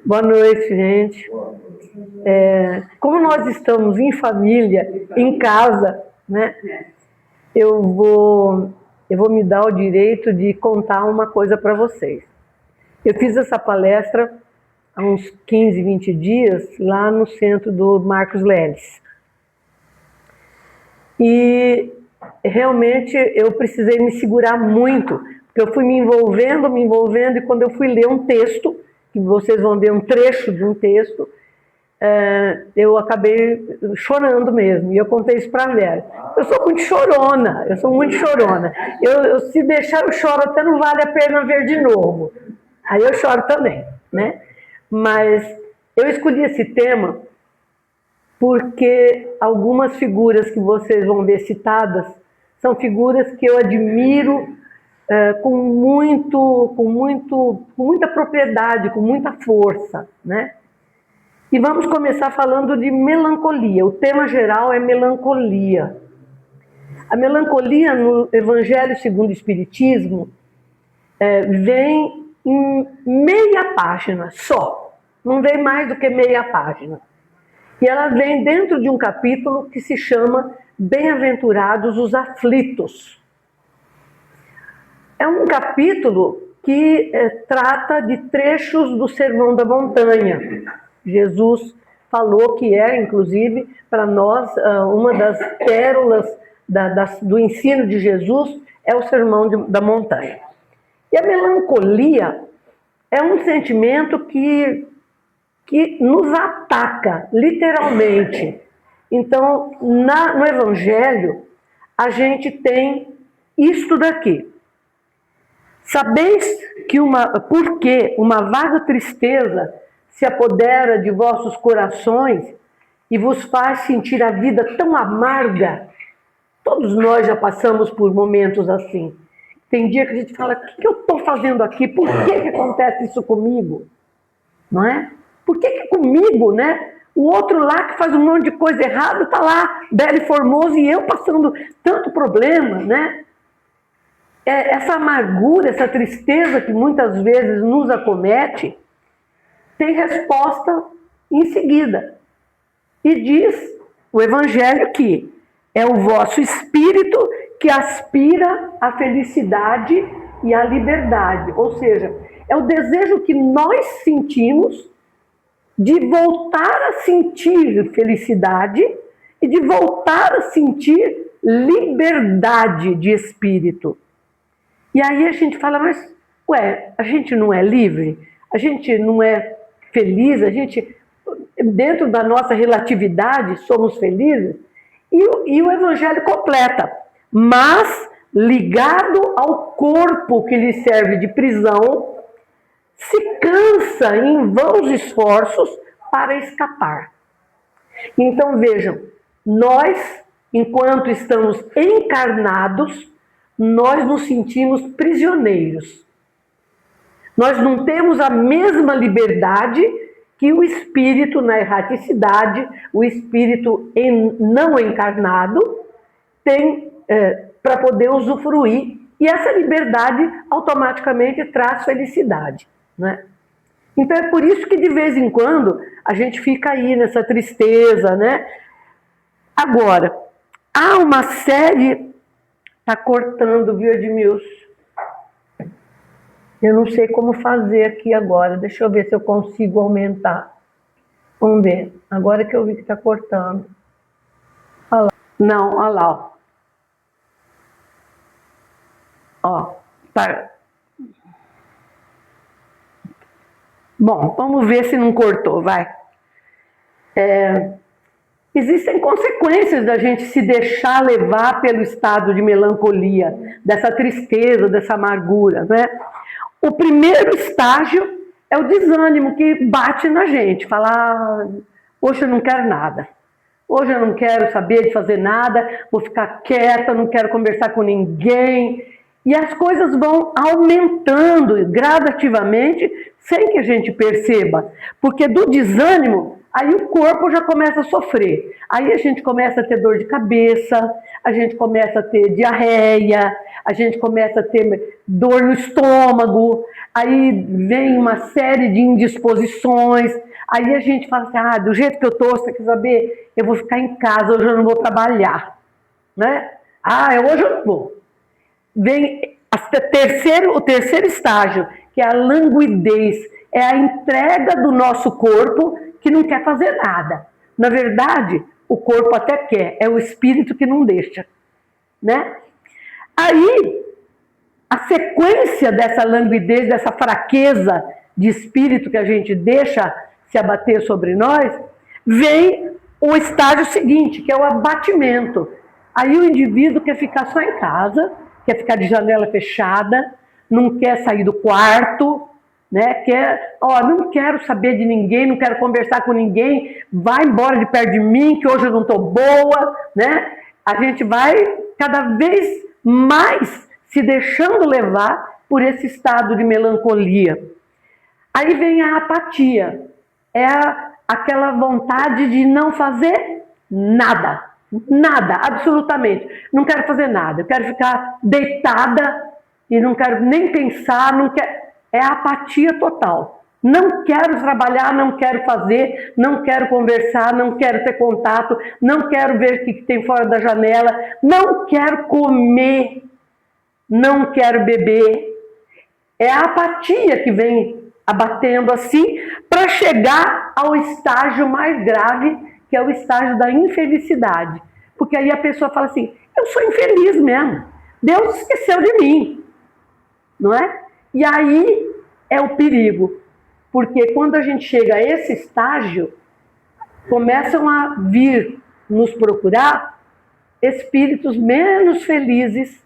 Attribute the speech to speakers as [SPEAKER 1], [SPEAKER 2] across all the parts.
[SPEAKER 1] Boa noite, gente. Como nós estamos em família, em casa, né? Eu vou me dar o direito de contar uma coisa para vocês. Eu fiz essa palestra há uns 15, 20 dias lá no centro do Marcos Leles. E realmente eu precisei me segurar muito, porque eu fui me envolvendo, e quando eu fui ler um texto, que vocês vão ver um trecho de um texto, eu acabei chorando mesmo, e eu contei isso para a Vera. Eu sou muito chorona. Se deixar eu choro até não vale a pena ver de novo. Aí eu choro também, né? Mas eu escolhi esse tema porque algumas figuras que vocês vão ver citadas são figuras que eu admiro com muita propriedade, com muita força, né? E vamos começar falando de melancolia. O tema geral é melancolia. A melancolia no Evangelho segundo o Espiritismo vem em meia página só. Não vem mais do que meia página. E ela vem dentro de um capítulo que se chama Bem-aventurados os aflitos. É um capítulo que trata de trechos do Sermão da Montanha. Jesus falou que inclusive, para nós, uma das pérolas do ensino de Jesus é o Sermão da Montanha. E a melancolia é um sentimento que nos ataca, literalmente. Então, no Evangelho, a gente tem isto daqui. Sabeis por que uma vaga tristeza se apodera de vossos corações e vos faz sentir a vida tão amarga? Todos nós já passamos por momentos assim. Tem dia que a gente fala, o que eu estou fazendo aqui? Por que acontece isso comigo? Não é? Por que comigo, né? O outro lá que faz um monte de coisa errada está lá, belo e formoso, e eu passando tanto problema, né? Essa amargura, essa tristeza que muitas vezes nos acomete, tem resposta em seguida. E diz o Evangelho que é o vosso espírito que aspira à felicidade e à liberdade. Ou seja, é o desejo que nós sentimos de voltar a sentir felicidade e de voltar a sentir liberdade de espírito. E aí a gente fala, mas, a gente não é livre? A gente não é feliz? A gente, dentro da nossa relatividade, somos felizes? E o Evangelho completa, mas ligado ao corpo que lhe serve de prisão, se cansa em vãos esforços para escapar. Então vejam, nós, enquanto estamos encarnados, nós nos sentimos prisioneiros. Nós não temos a mesma liberdade que o espírito na erraticidade, o espírito não encarnado, tem para poder usufruir. E essa liberdade automaticamente traz felicidade, né? Então é por isso que de vez em quando a gente fica aí nessa tristeza, né? Agora, há uma série... Está cortando, viu, Edmilson? Eu não sei como fazer aqui agora. Deixa eu ver se eu consigo aumentar. Vamos ver. Agora que eu vi que está cortando. Olha lá. Não, olha lá. Ó, tá. Bom, vamos ver se não cortou, vai. Existem consequências da gente se deixar levar pelo estado de melancolia, dessa tristeza, dessa amargura, né? O primeiro estágio é o desânimo que bate na gente, falar, hoje eu não quero nada, hoje eu não quero saber de fazer nada, vou ficar quieta, não quero conversar com ninguém. E as coisas vão aumentando gradativamente, sem que a gente perceba, porque do desânimo, aí o corpo já começa a sofrer. Aí a gente começa a ter dor de cabeça, a gente começa a ter diarreia, a gente começa a ter dor no estômago, aí vem uma série de indisposições, aí a gente fala assim, do jeito que eu estou, você quer saber, eu vou ficar em casa, hoje eu não vou trabalhar, né? Hoje eu não vou. Vem o terceiro estágio, que é a languidez, é a entrega do nosso corpo que não quer fazer nada. Na verdade, o corpo até quer, é o espírito que não deixa, né? Aí, a sequência dessa languidez, dessa fraqueza de espírito que a gente deixa se abater sobre nós, vem o estágio seguinte, que é o abatimento. Aí o indivíduo quer ficar só em casa, quer ficar de janela fechada, não quer sair do quarto, né? Não quero saber de ninguém, não quero conversar com ninguém, vai embora de perto de mim, que hoje eu não estou boa, né? A gente vai cada vez mais se deixando levar por esse estado de melancolia. Aí vem a apatia, é aquela vontade de não fazer nada. Nada, absolutamente. Não quero fazer nada. Eu quero ficar deitada e não quero nem pensar. É a apatia total. Não quero trabalhar, não quero fazer, não quero conversar, não quero ter contato, não quero ver o que tem fora da janela, não quero comer, não quero beber. É a apatia que vem abatendo assim para chegar ao estágio mais grave, que é o estágio da infelicidade. Porque aí a pessoa fala assim, eu sou infeliz mesmo, Deus esqueceu de mim, não é? E aí é o perigo, porque quando a gente chega a esse estágio, começam a vir nos procurar espíritos menos felizes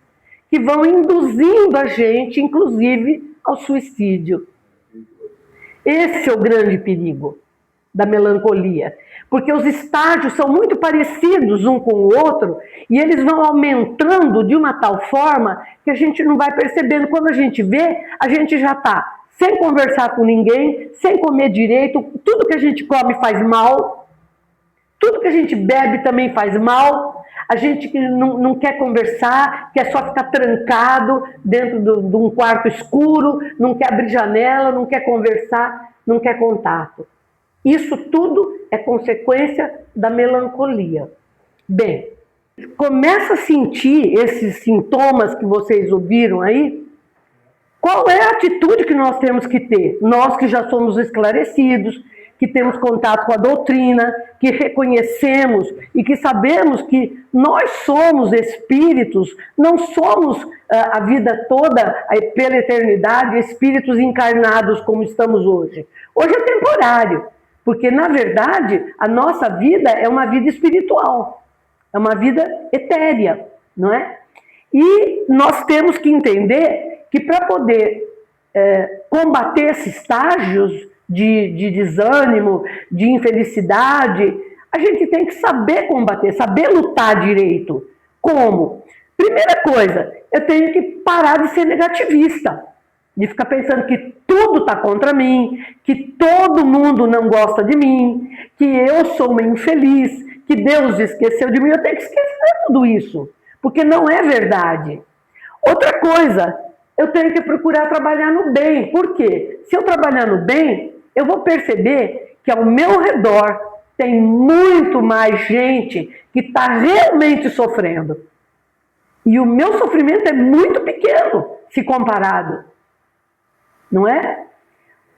[SPEAKER 1] que vão induzindo a gente, inclusive, ao suicídio. Esse é o grande perigo da melancolia, porque os estágios são muito parecidos um com o outro e eles vão aumentando de uma tal forma que a gente não vai percebendo. Quando a gente vê, a gente já está sem conversar com ninguém, sem comer direito, tudo que a gente come faz mal, tudo que a gente bebe também faz mal, a gente não quer conversar, quer só ficar trancado dentro de um quarto escuro, não quer abrir janela, não quer conversar, não quer contato. Isso tudo é consequência da melancolia. Bem, começa a sentir esses sintomas que vocês ouviram aí. Qual é a atitude que nós temos que ter? Nós que já somos esclarecidos, que temos contato com a doutrina, que reconhecemos e que sabemos que nós somos espíritos, não somos a vida toda, pela eternidade, espíritos encarnados como estamos hoje. Hoje é temporário, porque na verdade a nossa vida é uma vida espiritual, é uma vida etérea, não é? E nós temos que entender que para poder combater esses estágios de desânimo, de infelicidade, a gente tem que saber combater, saber lutar direito. Como? Primeira coisa, eu tenho que parar de ser negativista, de ficar pensando que tudo está contra mim, que todo mundo não gosta de mim, que eu sou uma infeliz, que Deus esqueceu de mim. Eu tenho que esquecer tudo isso, porque não é verdade. Outra coisa, eu tenho que procurar trabalhar no bem. Por quê? Se eu trabalhar no bem, eu vou perceber que ao meu redor tem muito mais gente que está realmente sofrendo. E o meu sofrimento é muito pequeno, se comparado. Não é?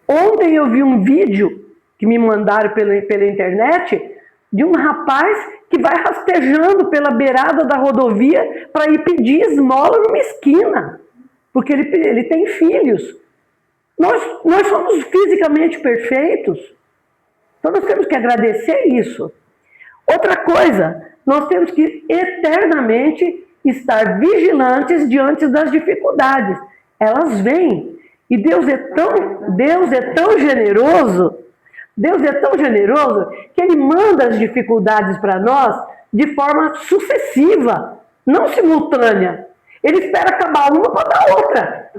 [SPEAKER 1] Ontem eu vi um vídeo que me mandaram pela internet de um rapaz que vai rastejando pela beirada da rodovia para ir pedir esmola numa esquina, porque ele tem filhos. Nós somos fisicamente perfeitos, então nós temos que agradecer isso. Outra coisa, nós temos que eternamente estar vigilantes diante das dificuldades. Elas vêm, e Deus é tão generoso, que Ele manda as dificuldades para nós de forma sucessiva, não simultânea. Ele espera acabar uma para dar outra.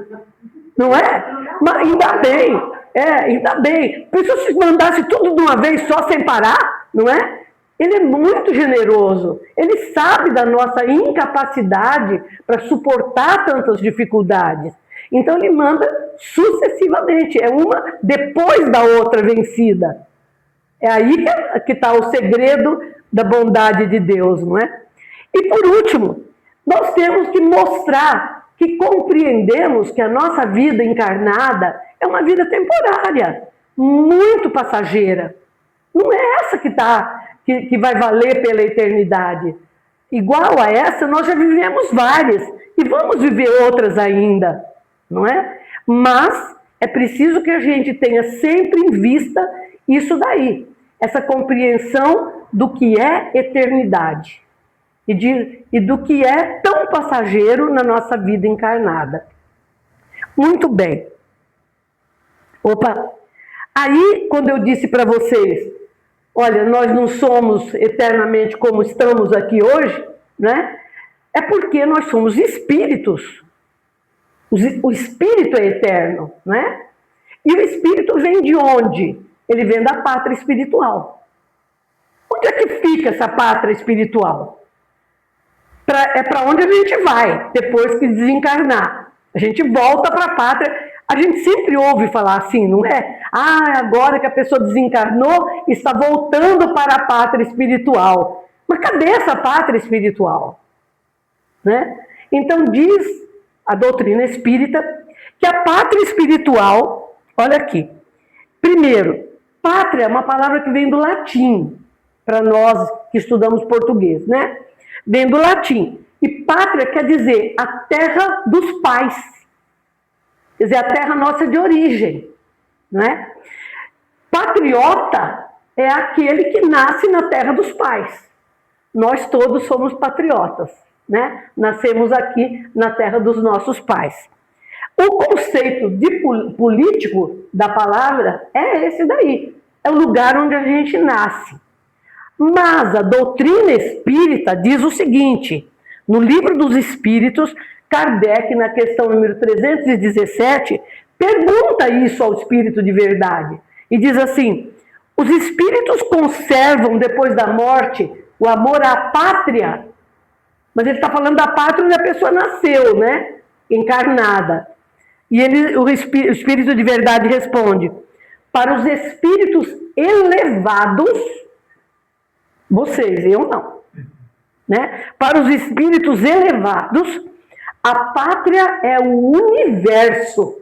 [SPEAKER 1] Não é? Mas ainda bem. Porque se mandasse tudo de uma vez só, sem parar, não é? Ele é muito generoso. Ele sabe da nossa incapacidade para suportar tantas dificuldades. Então ele manda sucessivamente, é uma depois da outra vencida. É aí que está o segredo da bondade de Deus, não é? E por último, nós temos que mostrar que compreendemos que a nossa vida encarnada é uma vida temporária, muito passageira. Não é essa que vai valer pela eternidade. Igual a essa, nós já vivemos várias e vamos viver outras ainda, não é? Mas é preciso que a gente tenha sempre em vista isso daí, essa compreensão do que é eternidade e do que é tão passageiro na nossa vida encarnada. Muito bem. Opa! Aí, quando eu disse para vocês, olha, nós não somos eternamente como estamos aqui hoje, né? É porque nós somos espíritos. O espírito é eterno, né? E o espírito vem de onde? Ele vem da pátria espiritual. Onde é que fica essa pátria espiritual? É para onde a gente vai depois que desencarnar. A gente volta para a pátria. A gente sempre ouve falar assim, não é? Ah, agora que a pessoa desencarnou, está voltando para a pátria espiritual. Mas cadê essa pátria espiritual? Né? Então diz a doutrina espírita que a pátria espiritual, olha aqui, primeiro, pátria é uma palavra que vem do latim, para nós que estudamos português, né? Vem do latim. E pátria quer dizer a terra dos pais. Quer dizer, a terra nossa de origem, não é? Patriota é aquele que nasce na terra dos pais. Nós todos somos patriotas, né? Nascemos aqui na terra dos nossos pais. O conceito de político da palavra é esse daí. É o lugar onde a gente nasce. Mas a doutrina espírita diz o seguinte, no Livro dos Espíritos, Kardec, na questão número 317, pergunta isso ao espírito de verdade. E diz assim, os espíritos conservam, depois da morte, o amor à pátria? Mas ele está falando da pátria onde a pessoa nasceu, né? Encarnada. E o espírito de verdade responde, para os espíritos elevados, vocês, eu não, né? Para os espíritos elevados, a pátria é o universo.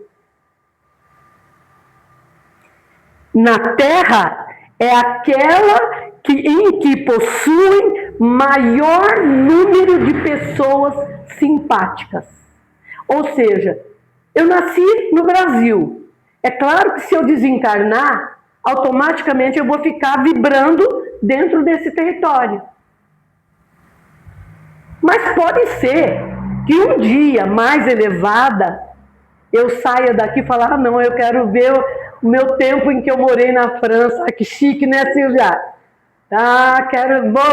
[SPEAKER 1] Na Terra é aquela em que possuem maior número de pessoas simpáticas. Ou seja, eu nasci no Brasil. É claro que se eu desencarnar, automaticamente eu vou ficar vibrando dentro desse território. Mas pode ser que um dia mais elevada eu saia daqui e falar, não, eu quero ver o meu tempo em que eu morei na França. Que chique, né, Silvia? Ah,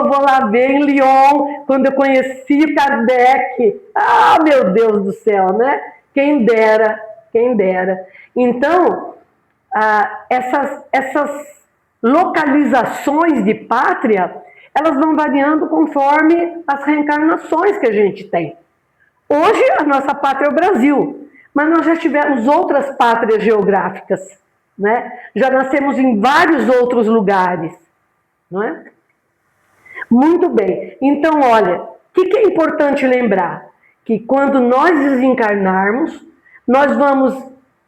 [SPEAKER 1] vou lá ver em Lyon, quando eu conheci Kardec. Ah, meu Deus do céu, né? Quem dera, quem dera. Então, essas localizações de pátria, elas vão variando conforme as reencarnações que a gente tem. Hoje, a nossa pátria é o Brasil, mas nós já tivemos outras pátrias geográficas, né? Já nascemos em vários outros lugares, não é? Muito bem. Então, olha, o que é importante lembrar? Que quando nós desencarnarmos, nós vamos,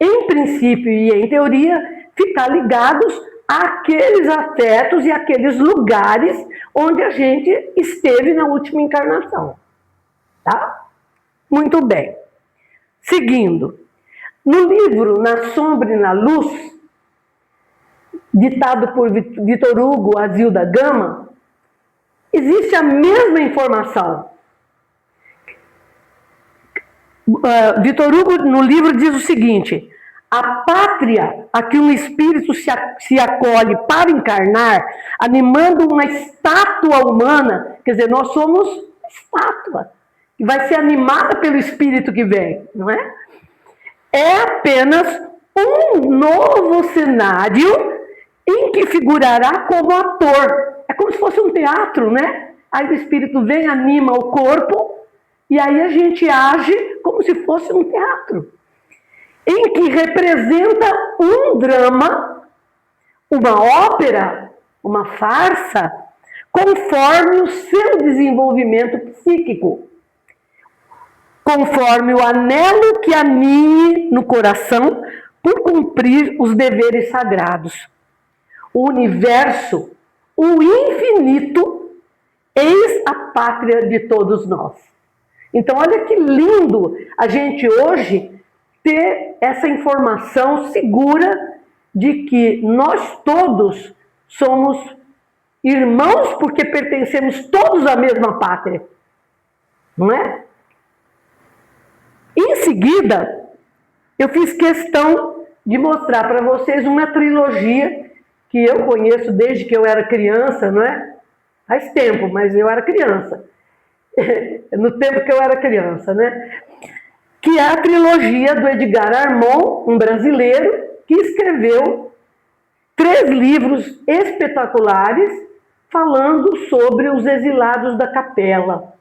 [SPEAKER 1] em princípio e em teoria, ficar ligados àqueles afetos e àqueles lugares onde a gente esteve na última encarnação. Tá? Muito bem. Seguindo. No livro Na Sombra e na Luz, ditado por Vitor Hugo Assis da Gama, existe a mesma informação. Vitor Hugo, no livro, diz o seguinte: a pátria a que um espírito se acolhe para encarnar, animando uma estátua humana, quer dizer, nós somos estátua, que vai ser animada pelo espírito que vem, não é? É apenas um novo cenário em que figurará como ator. É como se fosse um teatro, né? Aí o espírito vem, anima o corpo, e aí a gente age como se fosse um teatro, em que representa um drama, uma ópera, uma farsa, conforme o seu desenvolvimento psíquico, conforme o anelo que anime no coração por cumprir os deveres sagrados. O universo, o infinito, eis a pátria de todos nós. Então, olha que lindo a gente hoje ter essa informação segura de que nós todos somos irmãos porque pertencemos todos à mesma pátria. Não é? Em seguida, eu fiz questão de mostrar para vocês uma trilogia que eu conheço desde que eu era criança, não é? Faz tempo, mas eu era criança. No tempo que eu era criança, né? Que é a trilogia do Edgar Armond, um brasileiro, que escreveu 3 livros espetaculares falando sobre os exilados da Capela.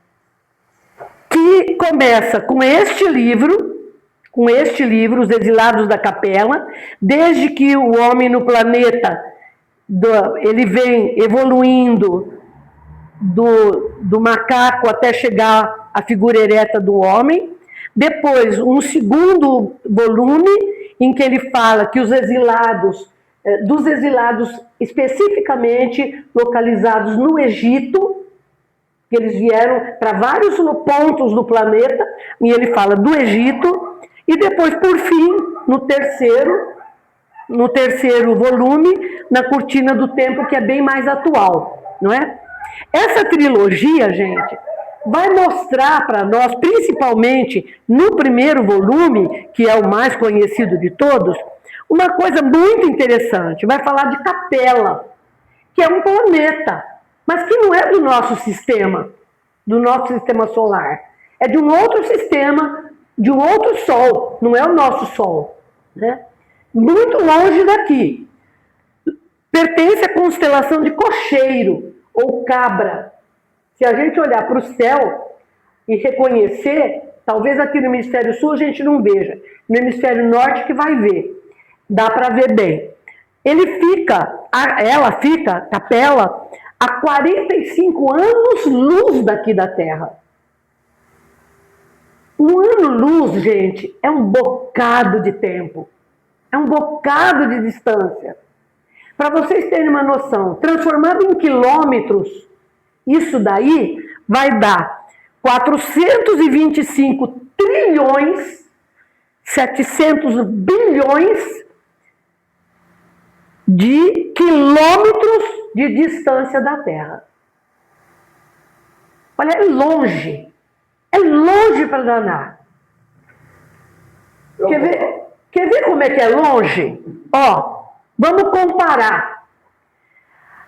[SPEAKER 1] Que começa com este livro, Os Exilados da Capela, desde que o homem no planeta, ele vem evoluindo do macaco até chegar à figura ereta do homem. Depois, um segundo volume, em que ele fala que os exilados, dos exilados especificamente localizados no Egito, que eles vieram para vários pontos do planeta, e ele fala do Egito, e depois, por fim, no terceiro volume, na Cortina do Tempo, que é bem mais atual, não é? Essa trilogia, gente, vai mostrar para nós, principalmente no primeiro volume, que é o mais conhecido de todos, uma coisa muito interessante. Vai falar de Capela, que é um planeta, mas que não é do nosso sistema solar. É de um outro sistema, de um outro sol, não é o nosso sol, né? Muito longe daqui. Pertence à constelação de Cocheiro, ou Cabra. Se a gente olhar para o céu e reconhecer, talvez aqui no hemisfério sul a gente não veja, no hemisfério norte que vai ver, dá para ver bem. Ela fica, Capela, a 45 anos-luz daqui da Terra. Um ano-luz, gente, é um bocado de tempo. É um bocado de distância. Para vocês terem uma noção, transformado em quilômetros, isso daí vai dar 425 trilhões, 700 bilhões de quilômetros de distância da Terra. Olha, é longe para danar. Quer ver como é que é longe? Ó, vamos comparar.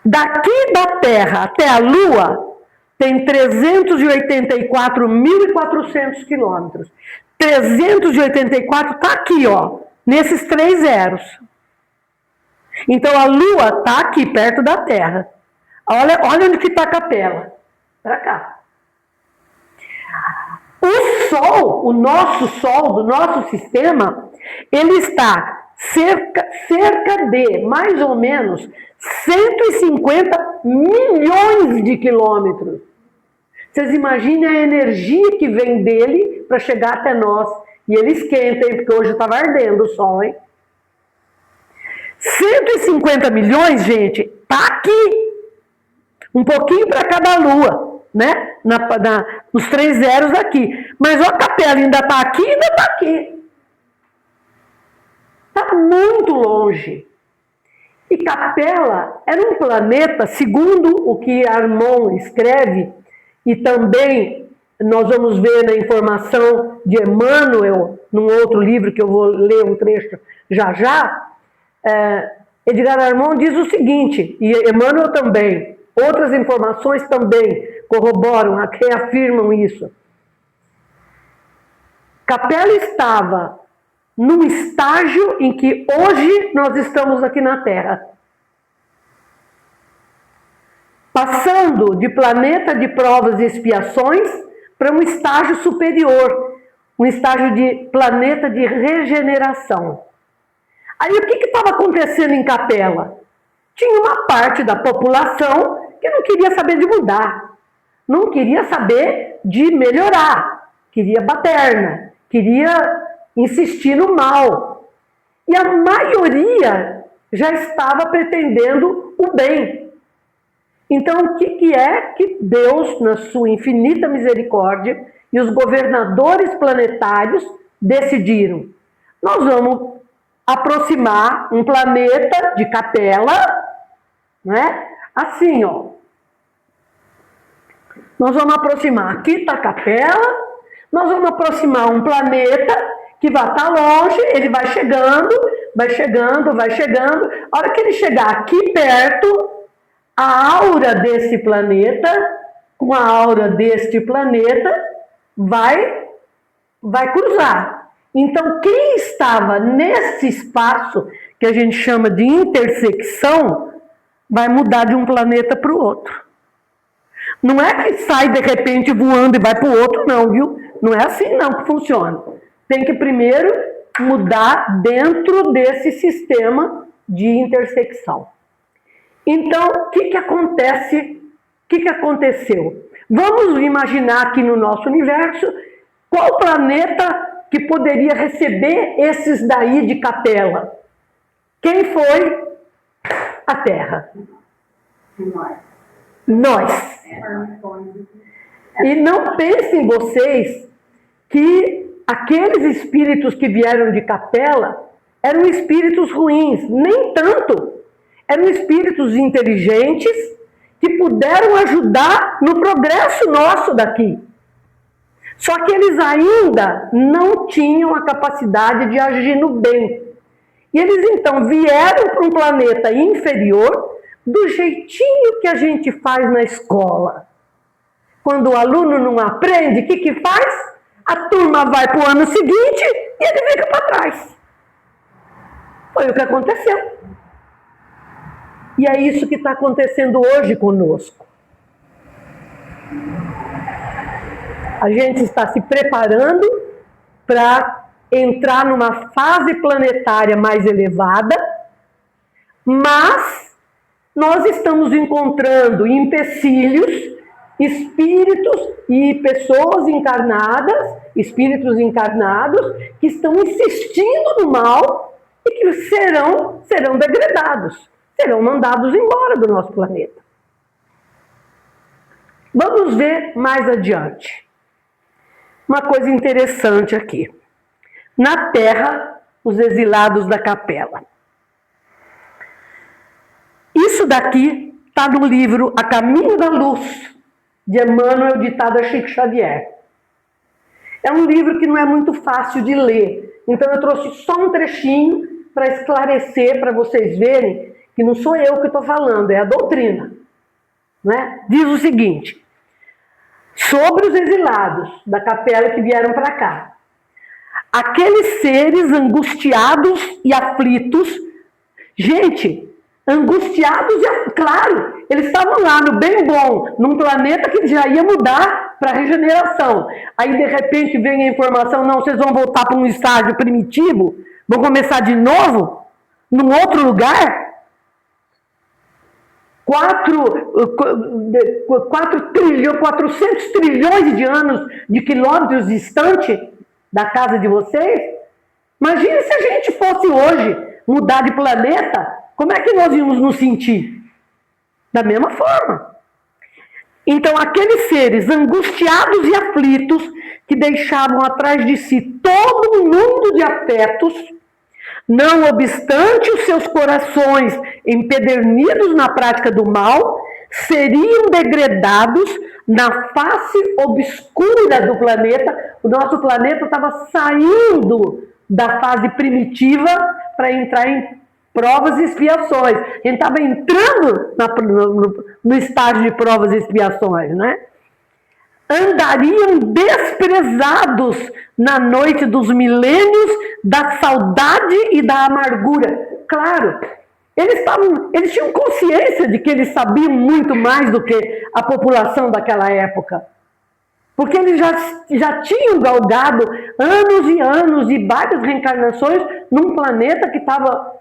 [SPEAKER 1] Daqui da Terra até a Lua tem 384.400 quilômetros. 384 está aqui, ó, nesses 3 zeros. Então a Lua está aqui, perto da Terra. Olha onde que está a Capela. Para cá. O Sol, o nosso Sol, do nosso sistema, ele está cerca de, mais ou menos, 150 milhões de quilômetros. Vocês imaginem a energia que vem dele para chegar até nós. E ele esquenta, hein? Porque hoje estava ardendo o Sol, hein? 150 milhões, gente, tá aqui. Um pouquinho para cada Lua, né? Nos 3 zeros aqui. Mas ó, a Capela ainda está aqui, ainda está aqui. Está muito longe. E Capela era um planeta, segundo o que Armond escreve, e também nós vamos ver na informação de Emmanuel, num outro livro que eu vou ler um trecho já já, Edgar Armond diz o seguinte, e Emmanuel também, outras informações também corroboram, reafirmam isso. Capela estava num estágio em que hoje nós estamos aqui na Terra. passando de planeta de provas e expiações para um estágio superior, um estágio de planeta de regeneração. Aí o que estava acontecendo em Capela? Tinha uma parte da população que não queria saber de mudar, não queria saber de melhorar, queria baderna, queria insistir no mal. E a maioria já estava pretendendo o bem. Então, o que é que Deus, na sua infinita misericórdia, e os governadores planetários decidiram? Nós vamos aproximar um planeta de Capela, né? Assim, ó. Nós vamos aproximar, aqui está Capela, nós vamos aproximar um planeta que vai estar longe, ele vai chegando, vai chegando, vai chegando. A hora que ele chegar aqui perto, a aura desse planeta, com a aura deste planeta, vai cruzar. Então, quem estava nesse espaço, que a gente chama de intersecção, vai mudar de um planeta para o outro. Não é que sai de repente voando e vai para o outro, não, viu? Não é assim não que funciona. Tem que primeiro mudar dentro desse sistema de intersecção. Então, o que acontece? O que aconteceu? Vamos imaginar aqui no nosso universo qual planeta que poderia receber esses daí de Capela. Quem foi? A Terra. Nós. E não pensem vocês que aqueles espíritos que vieram de Capela eram espíritos ruins, nem tanto. Eram espíritos inteligentes que puderam ajudar no progresso nosso daqui. Só que eles ainda não tinham a capacidade de agir no bem. E eles então vieram para um planeta inferior do jeitinho que a gente faz na escola. Quando o aluno não aprende, o que faz? A turma vai para o ano seguinte e ele fica para trás. Foi o que aconteceu. E é isso que está acontecendo hoje conosco. A gente está se preparando para entrar numa fase planetária mais elevada, mas nós estamos encontrando empecilhos, espíritos e pessoas encarnadas, espíritos encarnados, que estão insistindo no mal e que serão degradados, serão mandados embora do nosso planeta. Vamos ver mais adiante. Uma coisa interessante aqui. Na Terra, os exilados da Capela. Isso daqui está no livro A Caminho da Luz, de Emmanuel, ditado a Chico Xavier. É um livro que não é muito fácil de ler, então eu trouxe só um trechinho para esclarecer, para vocês verem que não sou eu que estou falando, é a doutrina. Né? Diz o seguinte: sobre os exilados da Capela que vieram para cá, aqueles seres angustiados e aflitos, gente, angustiados e, claro, eles estavam lá no bem bom, num planeta que já ia mudar para regeneração. Aí, de repente, vem a informação, não, vocês vão voltar para um estágio primitivo, vão começar de novo, num outro lugar. 400 trilhões de anos, de quilômetros distante da casa de vocês. Imagine se a gente fosse hoje mudar de planeta, como é que nós íamos nos sentir? Da mesma forma. Então, aqueles seres angustiados e aflitos que deixavam atrás de si todo um mundo de afetos, não obstante os seus corações empedernidos na prática do mal, seriam degradados na face obscura do planeta. O nosso planeta estava saindo da fase primitiva para entrar em provas e expiações. A gente estava entrando no estágio de provas e expiações, né? Andariam desprezados na noite dos milênios da saudade e da amargura. Claro, Eles tinham consciência de que eles sabiam muito mais do que a população daquela época. Porque eles já tinham galgado anos e anos e várias reencarnações num planeta que estava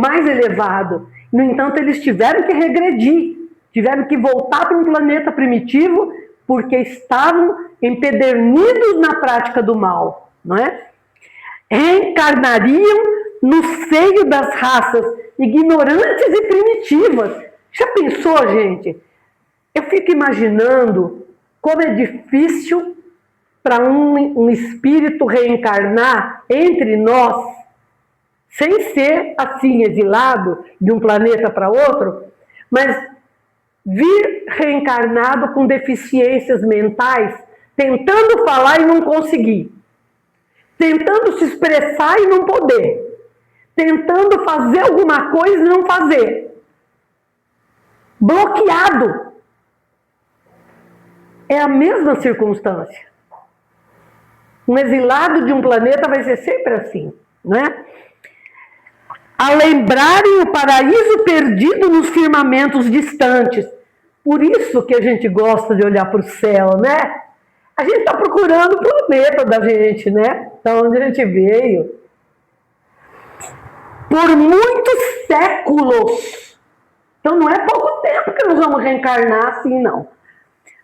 [SPEAKER 1] mais elevado. No entanto, eles tiveram que regredir, tiveram que voltar para um planeta primitivo, porque estavam empedernidos na prática do mal, não é? Reencarnariam no seio das raças ignorantes e primitivas. Já pensou, gente? Eu fico imaginando como é difícil para um espírito reencarnar entre nós, sem ser assim exilado de um planeta para outro, mas vir reencarnado com deficiências mentais, tentando falar e não conseguir, tentando se expressar e não poder, tentando fazer alguma coisa e não fazer, bloqueado. É a mesma circunstância. Um exilado de um planeta vai ser sempre assim, não é? A lembrarem o paraíso perdido nos firmamentos distantes. Por isso que a gente gosta de olhar para o céu, né? A gente está procurando o planeta da gente, né? Da onde a gente veio. Por muitos séculos. Então não é pouco tempo que nós vamos reencarnar assim, não.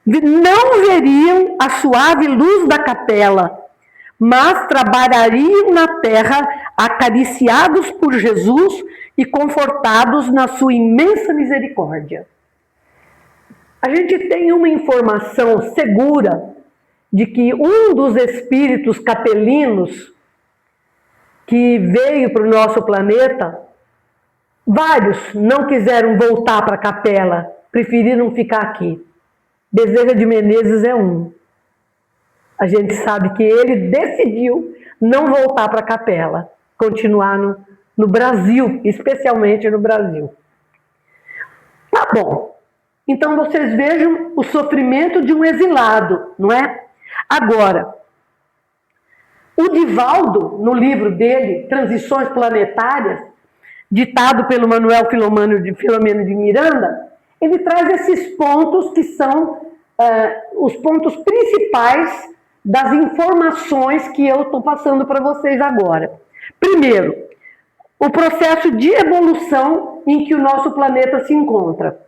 [SPEAKER 1] Não veriam a suave luz da capela, mas trabalhariam na terra acariciados por Jesus e confortados na sua imensa misericórdia. A gente tem uma informação segura de que um dos espíritos capelinos que veio para o nosso planeta, vários não quiseram voltar para a capela, preferiram ficar aqui. Bezerra de Menezes é um. A gente sabe que ele decidiu não voltar para a capela, continuar no Brasil, especialmente no Brasil. Tá bom. Então vocês vejam o sofrimento de um exilado, não é? Agora, o Divaldo, no livro dele, Transições Planetárias, ditado pelo Manuel Filomeno de Miranda, ele traz esses pontos que são os pontos principais das informações que eu estou passando para vocês agora. Primeiro, o processo de evolução em que o nosso planeta se encontra.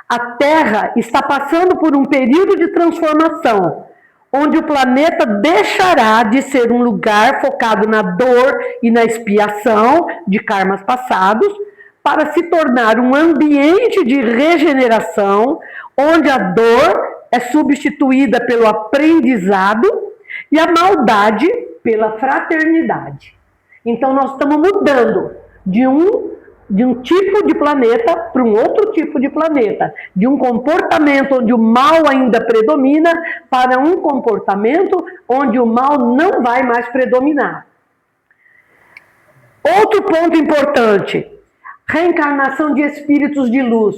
[SPEAKER 1] A Terra está passando por um período de transformação, onde o planeta deixará de ser um lugar focado na dor e na expiação de karmas passados, para se tornar um ambiente de regeneração, onde a dor é substituída pelo aprendizado e a maldade pela fraternidade. Então nós estamos mudando de um tipo de planeta para um outro tipo de planeta, de um comportamento onde o mal ainda predomina para um comportamento onde o mal não vai mais predominar. Outro ponto importante, reencarnação de espíritos de luz.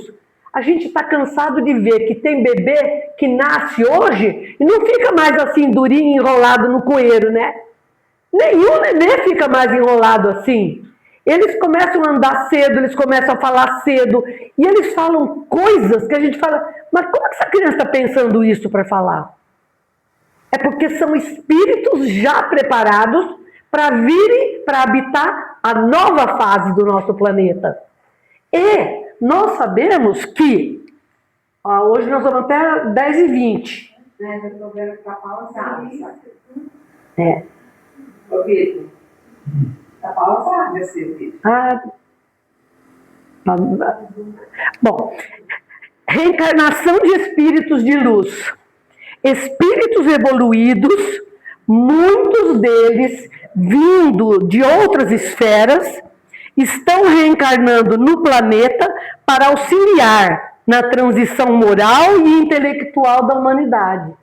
[SPEAKER 1] A gente está cansado de ver que tem bebê que nasce hoje e não fica mais assim durinho, enrolado no coeiro, né? Nenhum nenê fica mais enrolado assim. Eles começam a andar cedo, eles começam a falar cedo e eles falam coisas que a gente fala, mas como é que essa criança está pensando isso para falar? É porque são espíritos já preparados para virem, para habitar a nova fase do nosso planeta. E nós sabemos que, hoje nós vamos até 10h20.
[SPEAKER 2] Eu estou vendo que está pausado, sabe?
[SPEAKER 1] É.
[SPEAKER 2] Ô, Vitor, está pausado esse vídeo.
[SPEAKER 1] Bom, reencarnação de espíritos de luz. Espíritos evoluídos, muitos deles vindo de outras esferas, estão reencarnando no planeta para auxiliar na transição moral e intelectual da humanidade.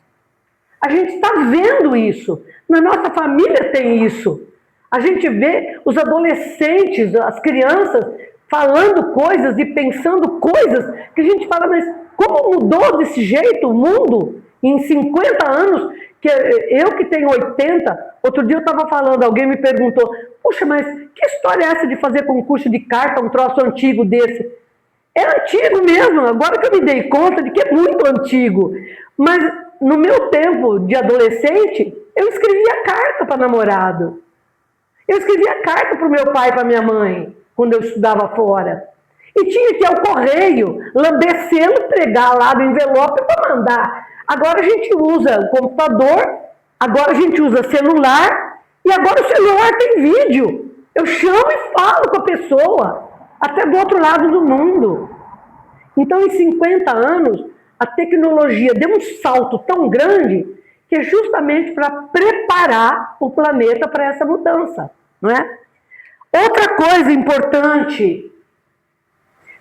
[SPEAKER 1] A gente está vendo isso. Na nossa família tem isso. A gente vê os adolescentes, as crianças, falando coisas e pensando coisas que a gente fala, mas como mudou desse jeito o mundo em 50 anos Que eu que tenho 80, outro dia eu estava falando, alguém me perguntou, puxa, mas que história é essa de fazer concurso de carta, um troço antigo desse? É antigo mesmo, agora que eu me dei conta de que é muito antigo. Mas no meu tempo de adolescente, eu escrevia carta para namorado. Eu escrevia carta para o meu pai e para minha mãe, quando eu estudava fora. E tinha que ir ao correio, lamber selo, pregar lá do envelope para mandar. Agora a gente usa o computador, agora a gente usa celular, e agora o celular tem vídeo. Eu chamo e falo com a pessoa, até do outro lado do mundo. Então, em 50 anos, a tecnologia deu um salto tão grande que é justamente para preparar o planeta para essa mudança, não é? Outra coisa importante,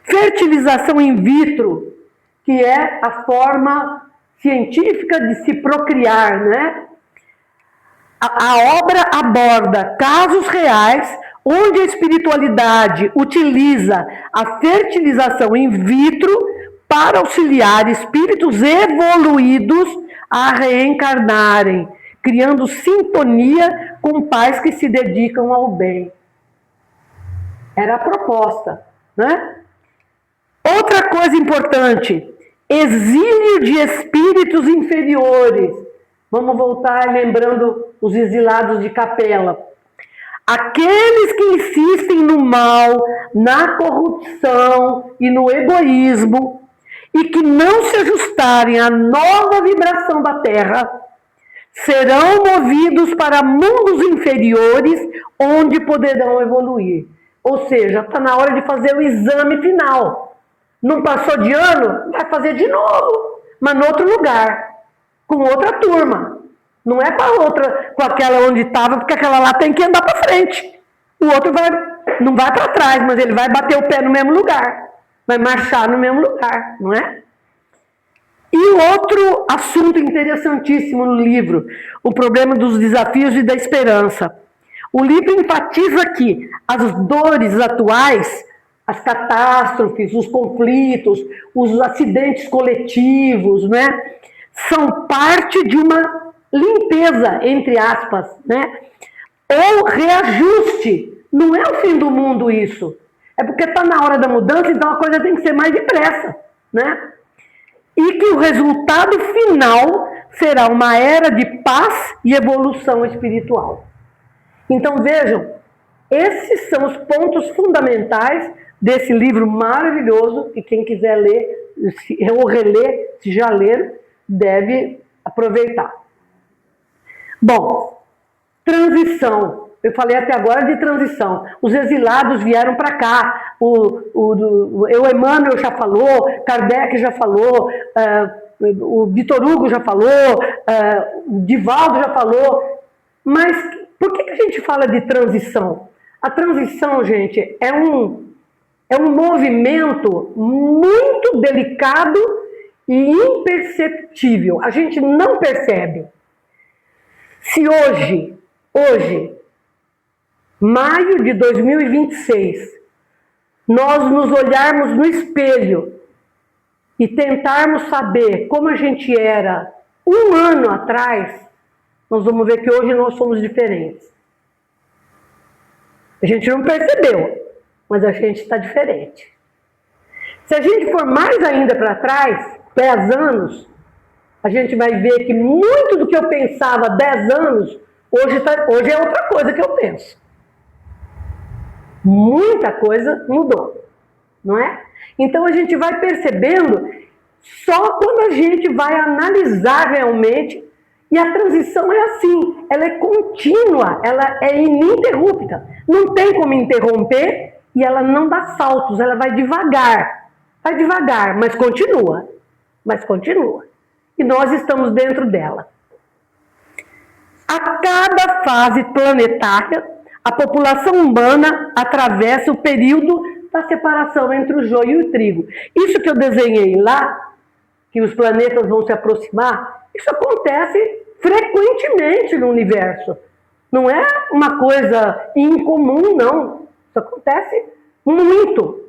[SPEAKER 1] fertilização in vitro, que é a forma científica de se procriar, né? A obra aborda casos reais onde a espiritualidade utiliza a fertilização in vitro para auxiliar espíritos evoluídos a reencarnarem, criando sintonia com pais que se dedicam ao bem. Era a proposta, né? Outra coisa importante, exílio de espíritos inferiores. Vamos voltar lembrando os exilados de Capela. Aqueles que insistem no mal, na corrupção e no egoísmo e que não se ajustarem à nova vibração da Terra, serão movidos para mundos inferiores onde poderão evoluir. Ou seja, está na hora de fazer o exame final. Não passou de ano? Vai fazer de novo, mas em outro lugar, com outra turma. Não é para outra, com aquela onde estava, porque aquela lá tem que andar para frente. O outro não vai para trás, mas ele vai bater o pé no mesmo lugar. Vai marchar no mesmo lugar, não é? E outro assunto interessantíssimo no livro, o problema dos desafios e da esperança. O livro enfatiza que as dores atuais, as catástrofes, os conflitos, os acidentes coletivos, né, são parte de uma limpeza, entre aspas, né? Ou reajuste. Não é o fim do mundo isso. É porque está na hora da mudança, então a coisa tem que ser mais depressa, né? E que o resultado final será uma era de paz e evolução espiritual. Então vejam, esses são os pontos fundamentais desse livro maravilhoso, que quem quiser ler ou reler, se já leram, deve aproveitar. Bom, transição. Eu falei até agora de transição. Os exilados vieram para cá. O Emmanuel já falou, Kardec já falou, o Vitor Hugo já falou, o Divaldo já falou. Mas por que a gente fala de transição? A transição, gente, é um movimento muito delicado e imperceptível. A gente não percebe. Se hoje, maio de 2026, nós nos olharmos no espelho e tentarmos saber como a gente era um ano atrás, nós vamos ver que hoje nós somos diferentes. A gente não percebeu, mas a gente está diferente. Se a gente for mais ainda para trás, 10 anos, a gente vai ver que muito do que eu pensava há 10 anos, hoje é outra coisa que eu penso. Muita coisa mudou, não é? Então a gente vai percebendo só quando a gente vai analisar realmente, e a transição é assim, ela é contínua, ela é ininterrupta, não tem como interromper e ela não dá saltos, ela vai devagar, mas continua. E nós estamos dentro dela. A cada fase planetária, a população humana atravessa o período da separação entre o joio e o trigo. Isso que eu desenhei lá, que os planetas vão se aproximar, isso acontece frequentemente no universo. Não é uma coisa incomum, não. Isso acontece muito.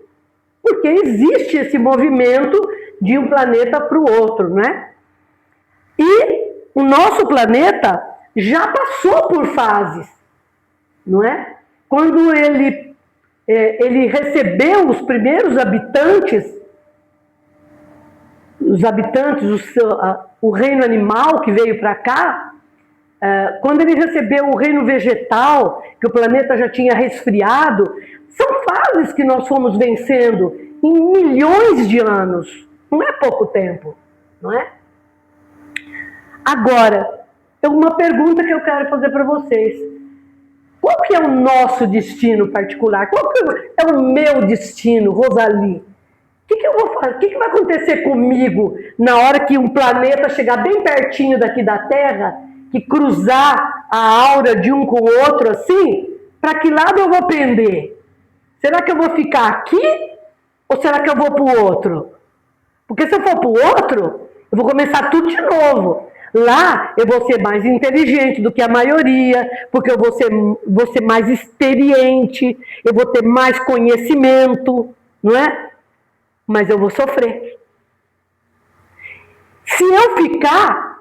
[SPEAKER 1] Porque existe esse movimento de um planeta para o outro, né? E o nosso planeta já passou por fases, não é? Quando ele recebeu os primeiros habitantes, o reino animal que veio para cá, quando ele recebeu o reino vegetal, que o planeta já tinha resfriado, são fases que nós fomos vencendo em milhões de anos. Não é pouco tempo, não é? Agora, uma pergunta que eu quero fazer para vocês. Qual que é o nosso destino particular? Qual que é o meu destino, Rosali? O que eu vou fazer? O que vai acontecer comigo na hora que um planeta chegar bem pertinho daqui da Terra, que cruzar a aura de um com o outro assim? Para que lado eu vou pender? Será que eu vou ficar aqui ou será que eu vou para o outro? Porque se eu for para o outro, eu vou começar tudo de novo. Lá eu vou ser mais inteligente do que a maioria, porque eu vou ser mais experiente, eu vou ter mais conhecimento, não é? Mas eu vou sofrer. Se eu ficar,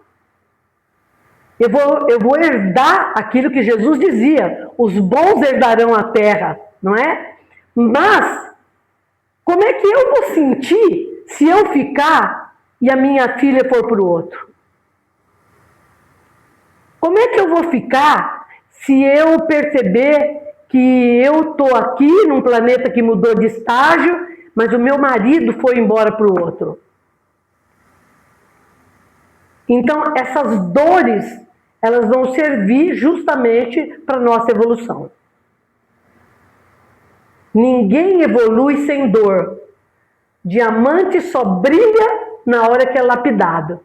[SPEAKER 1] eu vou herdar aquilo que Jesus dizia, os bons herdarão a terra, não é? Mas, como é que eu vou sentir se eu ficar e a minha filha for para o outro? Como é que eu vou ficar se eu perceber que eu estou aqui num planeta que mudou de estágio, mas o meu marido foi embora para o outro? Então, essas dores, elas vão servir justamente para a nossa evolução. Ninguém evolui sem dor. Diamante só brilha na hora que é lapidado.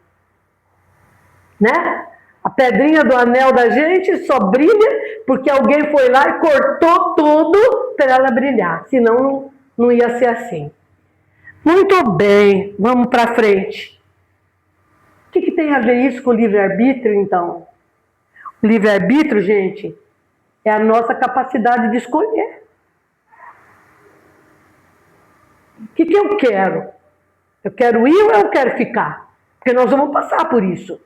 [SPEAKER 1] Né? A pedrinha do anel da gente só brilha porque alguém foi lá e cortou tudo para ela brilhar. Senão não ia ser assim. Muito bem, vamos para frente. O que tem a ver isso com o livre-arbítrio, então? O livre-arbítrio, gente, é a nossa capacidade de escolher. O que eu quero? Eu quero ir ou eu quero ficar? Porque nós vamos passar por isso.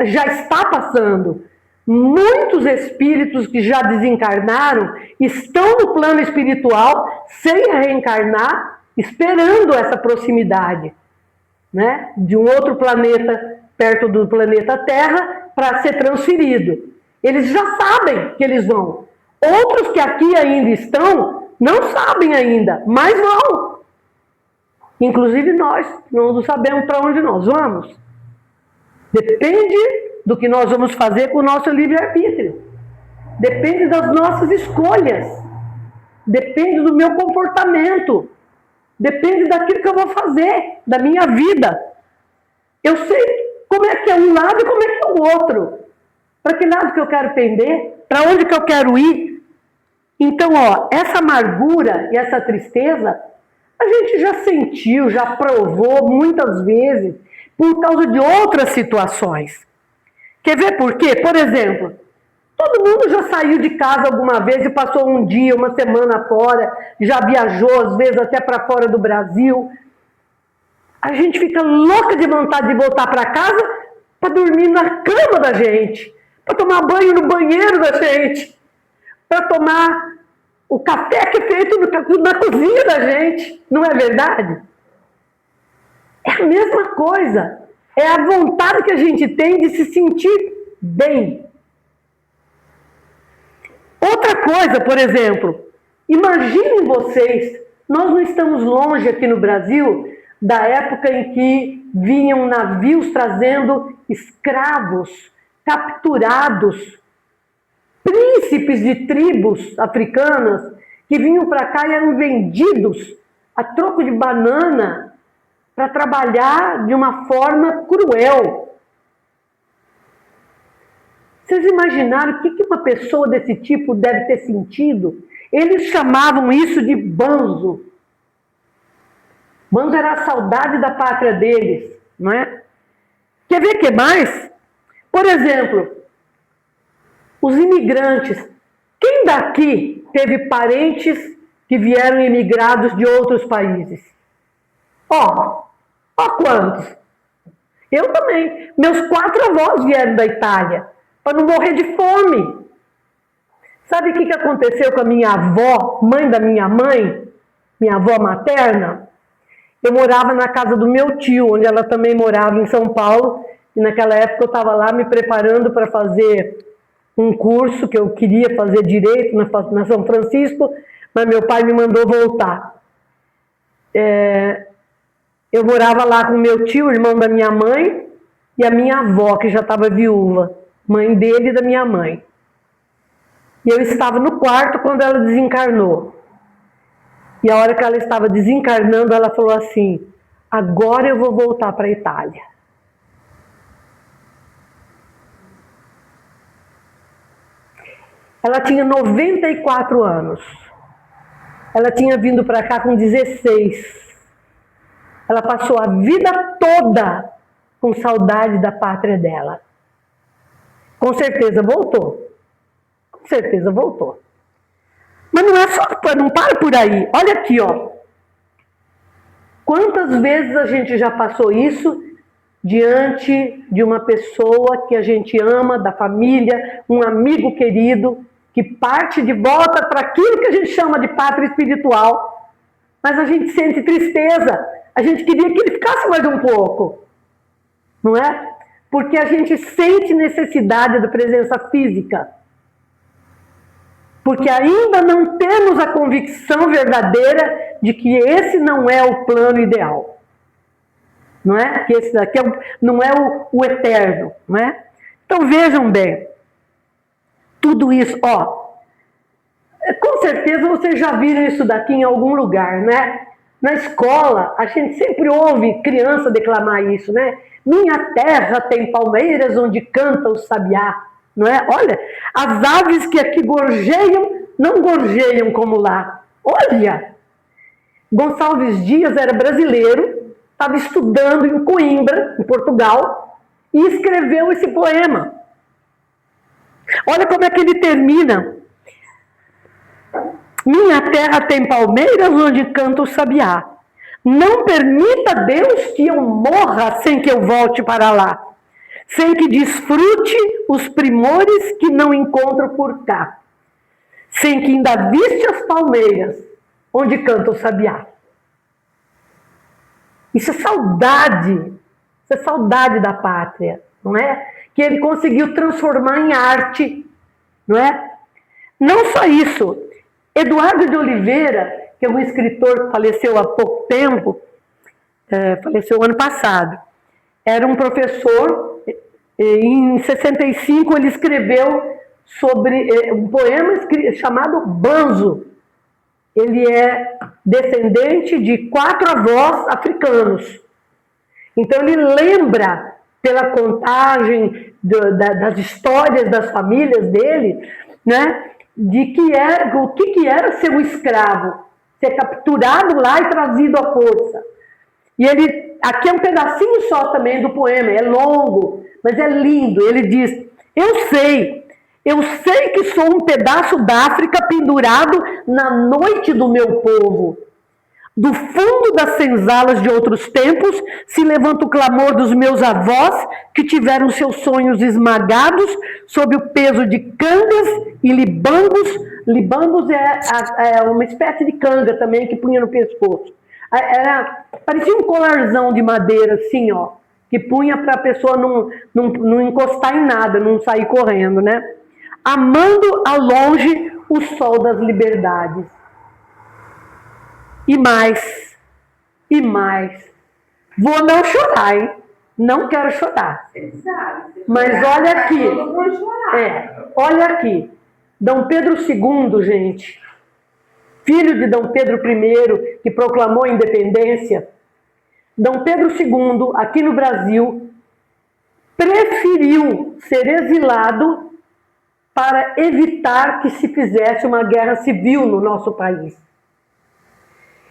[SPEAKER 1] Já está passando. Muitos espíritos que já desencarnaram estão no plano espiritual sem reencarnar, esperando essa proximidade, né, de um outro planeta perto do planeta Terra para ser transferido. Eles já sabem que eles vão. Outros que aqui ainda estão não sabem ainda, mas vão. Inclusive nós não sabemos para onde nós vamos. Depende do que nós vamos fazer com o nosso livre-arbítrio. Depende das nossas escolhas. Depende do meu comportamento. Depende daquilo que eu vou fazer, da minha vida. Eu sei como é que é um lado e como é que é o outro. Para que lado que eu quero pender? Para onde que eu quero ir? Então, essa amargura e essa tristeza, a gente já sentiu, já provou muitas vezes, por causa de outras situações. Quer ver por quê? Por exemplo, todo mundo já saiu de casa alguma vez e passou um dia, uma semana fora, já viajou, às vezes até para fora do Brasil. A gente fica louca de vontade de voltar para casa para dormir na cama da gente, para tomar banho no banheiro da gente, para tomar o café que é feito na cozinha da gente. Não é verdade? É a mesma coisa. É a vontade que a gente tem de se sentir bem. Outra coisa, por exemplo, imaginem vocês, nós não estamos longe aqui no Brasil da época em que vinham navios trazendo escravos, capturados, príncipes de tribos africanas que vinham para cá e eram vendidos a troco de banana para trabalhar de uma forma cruel. Vocês imaginaram o que uma pessoa desse tipo deve ter sentido? Eles chamavam isso de banzo. Banzo era a saudade da pátria deles, não é? Quer ver o que mais? Por exemplo, os imigrantes. Quem daqui teve parentes que vieram imigrados de outros países? Ó quantos. Eu também. Meus 4 avós vieram da Itália, para não morrer de fome. Sabe o que aconteceu com a minha avó, mãe da minha mãe, minha avó materna? Eu morava na casa do meu tio, onde ela também morava em São Paulo, e naquela época eu estava lá me preparando para fazer um curso que eu queria fazer direito na São Francisco, mas meu pai me mandou voltar. Eu morava lá com meu tio, irmão da minha mãe, e a minha avó, que já estava viúva, mãe dele e da minha mãe. E eu estava no quarto quando ela desencarnou. E a hora que ela estava desencarnando, ela falou assim: agora eu vou voltar para a Itália. Ela tinha 94 anos. Ela tinha vindo para cá com 16. Ela passou a vida toda com saudade da pátria dela. Com certeza voltou. Com certeza voltou. Mas não é só, não para por aí. Olha aqui, ó. Quantas vezes a gente já passou isso diante de uma pessoa que a gente ama, da família, um amigo querido, que parte de volta para aquilo que a gente chama de pátria espiritual, mas a gente sente tristeza, a gente queria que ele ficasse mais um pouco, não é? Porque a gente sente necessidade da presença física, porque ainda não temos a convicção verdadeira de que esse não é o plano ideal, não é? Que esse daqui não é o eterno, não é? Então vejam bem, tudo isso, ó, com certeza vocês já viram isso daqui em algum lugar, né? Na escola, a gente sempre ouve criança declamar isso, né? Minha terra tem palmeiras onde canta o sabiá, não é? Olha, as aves que aqui gorjeiam, não gorjeiam como lá. Olha, Gonçalves Dias era brasileiro, estava estudando em Coimbra, em Portugal, e escreveu esse poema. Olha como é que ele termina. Minha terra tem palmeiras onde canta o sabiá. Não permita, Deus, que eu morra sem que eu volte para lá, sem que desfrute os primores que não encontro por cá, sem que ainda viste as palmeiras onde canta o sabiá. Isso é saudade da pátria, não é? Que ele conseguiu transformar em arte, não é? Não só isso, Eduardo de Oliveira, que é um escritor que faleceu há pouco tempo, faleceu ano passado, era um professor, em 65 ele escreveu sobre um poema chamado Banzo. Ele é descendente de 4 avós africanos. Então ele lembra, pela contagem das histórias das famílias dele, né, de o que era ser um escravo, ser capturado lá e trazido à força. E ele, aqui é um pedacinho só também do poema, é longo, mas é lindo. Ele diz: eu sei que sou um pedaço da África pendurado na noite do meu povo. Do fundo das senzalas de outros tempos se levanta o clamor dos meus avós, que tiveram seus sonhos esmagados sob o peso de cangas e libambos. Libambos é uma espécie de canga também que punha no pescoço. Parecia um colarzão de madeira assim, ó, que punha para a pessoa não encostar em nada, não sair correndo, né? Amando ao longe o sol das liberdades. E mais. Vou não chorar, hein? Não quero chorar. Mas olha aqui. Olha aqui. Dom Pedro II, gente, filho de Dom Pedro I, que proclamou a independência, Dom Pedro II, aqui no Brasil, preferiu ser exilado para evitar que se fizesse uma guerra civil no nosso país.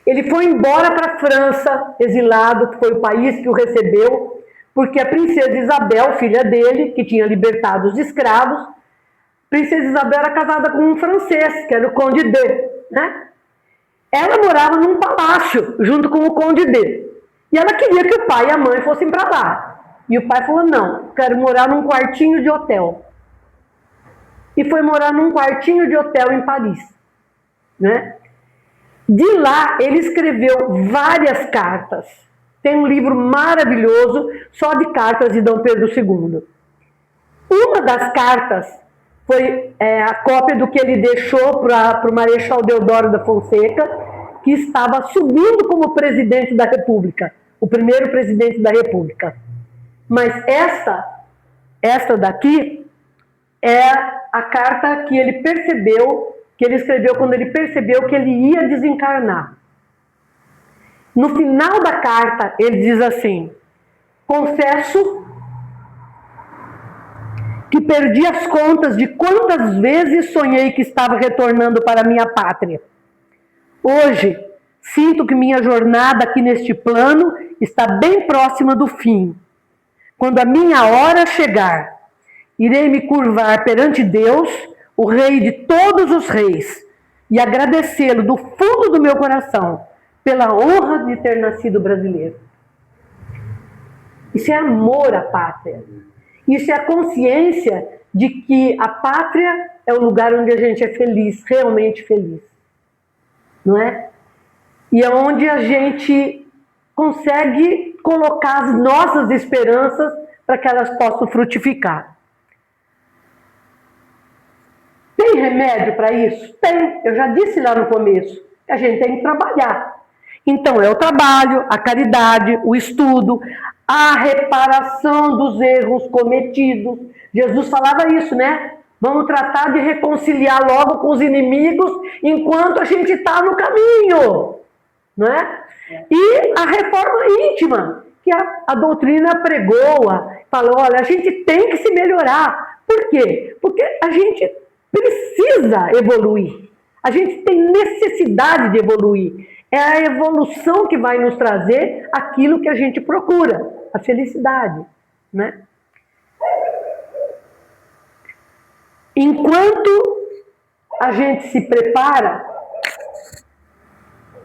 [SPEAKER 1] Ele foi embora para a França, exilado, que foi o país que o recebeu, porque a princesa Isabel, filha dele, que tinha libertado os escravos, a princesa Isabel era casada com um francês, que era o Conde D, né? Ela morava num palácio, junto com o Conde D. E ela queria que o pai e a mãe fossem para lá. E o pai falou, não, quero morar num quartinho de hotel. E foi morar num quartinho de hotel em Paris, né? De lá, ele escreveu várias cartas. Tem um livro maravilhoso só de cartas de Dom Pedro II. Uma das cartas foi a cópia do que ele deixou para o Marechal Deodoro da Fonseca, que estava subindo como presidente da República, o primeiro presidente da República. Mas esta daqui é a carta que ele percebeu, que ele escreveu quando ele percebeu que ele ia desencarnar. No final da carta, ele diz assim: confesso que perdi as contas de quantas vezes sonhei que estava retornando para minha pátria. Hoje, sinto que minha jornada aqui neste plano está bem próxima do fim. Quando a minha hora chegar, irei me curvar perante Deus, o Rei de todos os reis, e agradecê-lo do fundo do meu coração pela honra de ter nascido brasileiro. Isso é amor à pátria. Isso é a consciência de que a pátria é o lugar onde a gente é feliz, realmente feliz. Não é? E é onde a gente consegue colocar as nossas esperanças para que elas possam frutificar. Tem remédio para isso? Tem. Eu já disse lá no começo. A gente tem que trabalhar. Então, é o trabalho, a caridade, o estudo, a reparação dos erros cometidos. Jesus falava isso, né? Vamos tratar de reconciliar logo com os inimigos enquanto a gente está no caminho. Não é? E a reforma íntima, que a doutrina pregou, falou, olha, a gente tem que se melhorar. Por quê? Porque a gente precisa evoluir. A gente tem necessidade de evoluir. É a evolução que vai nos trazer aquilo que a gente procura, a felicidade, né? Enquanto a gente se prepara,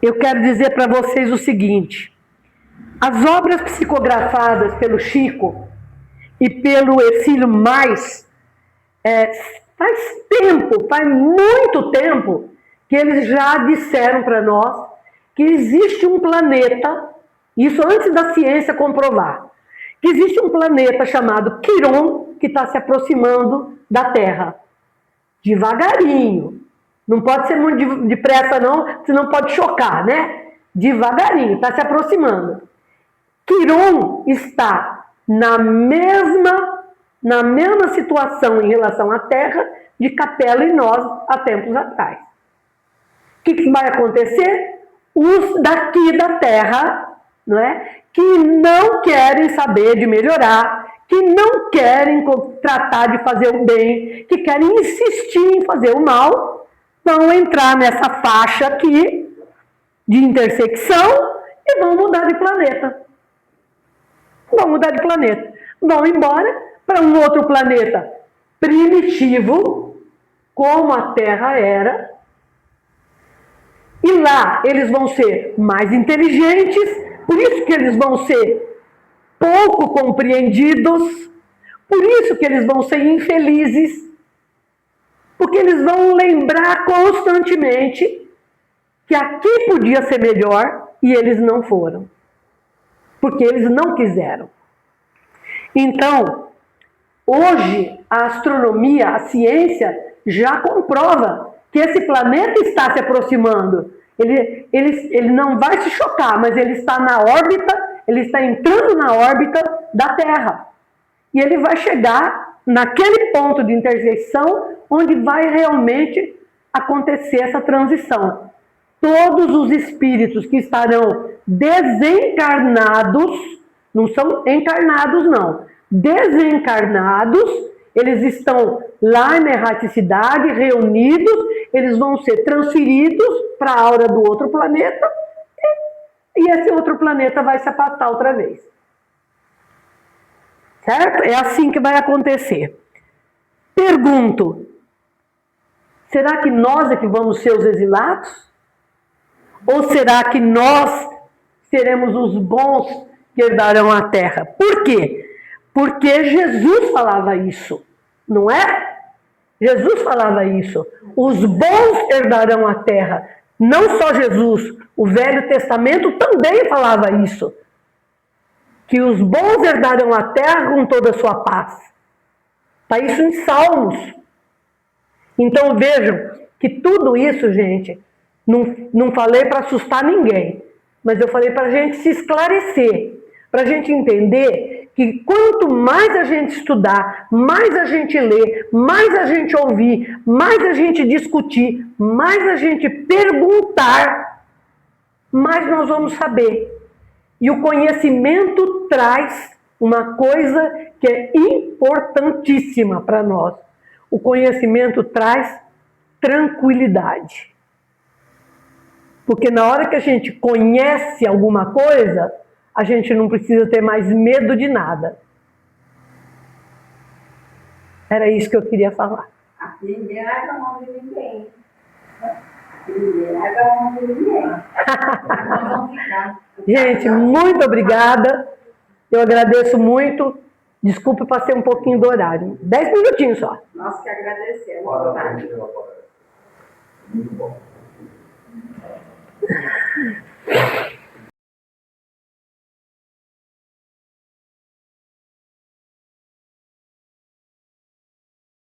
[SPEAKER 1] eu quero dizer para vocês o seguinte: as obras psicografadas pelo Chico e pelo Hercílio Mais, faz muito tempo que eles já disseram para nós que existe um planeta, isso antes da ciência comprovar, que existe um planeta chamado Quiron que está se aproximando da Terra, devagarinho. Não pode ser muito depressa não, senão pode chocar, né? Devagarinho, está se aproximando. Quiron está na mesma situação em relação à Terra de Capela e nós há tempos atrás. O que vai acontecer? Os daqui da Terra, não é? Que não querem saber de melhorar, que não querem tratar de fazer o bem, que querem insistir em fazer o mal, vão entrar nessa faixa aqui de intersecção e vão mudar de planeta. Vão mudar de planeta. Vão embora para um outro planeta primitivo, como a Terra era. E lá eles vão ser mais inteligentes, por isso que eles vão ser pouco compreendidos, por isso que eles vão ser infelizes, porque eles vão lembrar constantemente que aqui podia ser melhor e eles não foram, porque eles não quiseram. Então, hoje a astronomia, a ciência já comprova que esse planeta está se aproximando. Ele não vai se chocar, mas ele está na órbita, ele está entrando na órbita da Terra. E ele vai chegar naquele ponto de interseção onde vai realmente acontecer essa transição. Todos os espíritos que estarão desencarnados, não são encarnados não, desencarnados, eles estão lá na erraticidade, reunidos, eles vão ser transferidos para a aura do outro planeta e esse outro planeta vai se afastar outra vez. Certo? É assim que vai acontecer. Pergunto, será que nós é que vamos ser os exilados? Ou será que nós seremos os bons que herdarão a terra? Por quê? Porque Jesus falava isso, não é? Jesus falava isso. Os bons herdarão a terra. Não só Jesus, o Velho Testamento também falava isso. Que os bons herdarão a terra com toda a sua paz. Está isso em Salmos. Então vejam que tudo isso, gente, não falei para assustar ninguém, mas eu falei para a gente se esclarecer, para a gente entender que quanto mais a gente estudar, mais a gente ler, mais a gente ouvir, mais a gente discutir, mais a gente perguntar, mais nós vamos saber. E o conhecimento traz uma coisa que é importantíssima para nós. O conhecimento traz tranquilidade. Porque na hora que a gente conhece alguma coisa, a gente não precisa ter mais medo de nada. Era isso que eu queria falar.
[SPEAKER 2] Aqui ninguém larga a mão de ninguém. Ninguém larga a mão de ninguém. Nós vamos ficar.
[SPEAKER 1] Gente, muito obrigada. Eu agradeço muito. Desculpe, passei um pouquinho do horário. 10 minutinhos só.
[SPEAKER 2] Nós que agradecemos.
[SPEAKER 3] Muito bom.